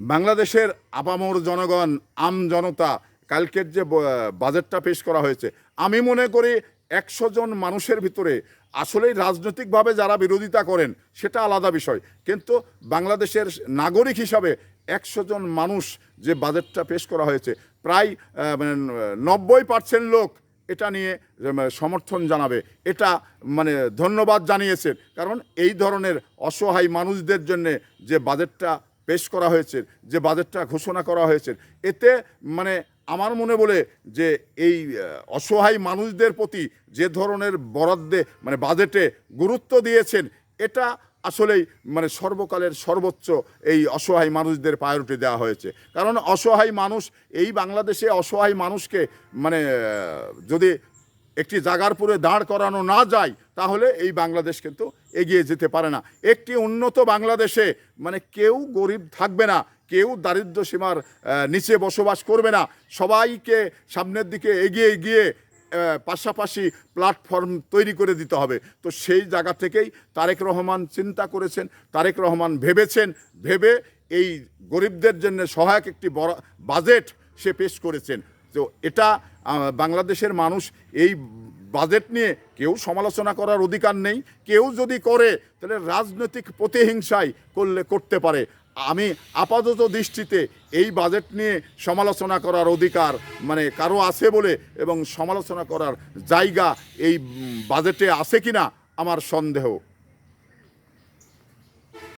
বাংলাদেশের আপামর জনগণ, জনতা, কালকের যে বাজেটটা পেশ করা হয়েছে, আমি মনে করি ১০০ জন মানুষের ভিতরে আসলেই রাজনৈতিকভাবে যারা বিরোধিতা করেন সেটা আলাদা বিষয়, কিন্তু বাংলাদেশের নাগরিক হিসাবে ১০০ জন মানুষ যে বাজেটটা পেশ করা হয়েছে, প্রায় ৯০% লোক এটা নিয়ে সমর্থন জানাবে, এটা ধন্যবাদ জানিয়েছেন। কারণ এই ধরনের অসহায় মানুষদের জন্যে যে বাজেটটা পেশ করা হয়েছে, যে বাজেটটা ঘোষণা করা হয়েছে, এতে আমার মনে বলে যে এই অসহায় মানুষদের প্রতি যে ধরনের বরাদ্দে বাজেটে গুরুত্ব দিয়েছেন, এটা আসলেই সর্বকালের সর্বোচ্চ এই অসহায় মানুষদের প্রায়োরিটি দেওয়া হয়েছে। কারণ অসহায় মানুষ, এই বাংলাদেশে অসহায় মানুষকে যদি একটি জায়গার পরে দাঁড় করানো না যায়, তাহলে এই বাংলাদেশ কিন্তু এগিয়ে যেতে পারে না। একটি উন্নত বাংলাদেশে কেউ গরিব থাকবে না, কেউ দারিদ্র্য সীমার নিচে বসবাস করবে না। সবাইকে সামনের দিকে এগিয়ে গিয়ে পাশাপাশি প্ল্যাটফর্ম তৈরি করে দিতে হবে। তো সেই জায়গা থেকেই তারেক রহমান চিন্তা করেছেন, তারেক রহমান ভেবে এই গরিবদের জন্য সহায়ক একটি বড় বাজেট সে পেশ করেছেন। তো এটা বাংলাদেশের মানুষ এই বাজেট নিয়ে কেউ সমালোচনা করার অধিকার নেই। কেউ যদি করে তাহলে রাজনৈতিক প্রতিহিংসায় করতে পারে। আমি আপাতত দৃষ্টিতে এই বাজেট নিয়ে সমালোচনা করার অধিকার কারো আছে বলে, এবং সমালোচনা করার জায়গা এই বাজেটে আছে কিনা আমার সন্দেহ।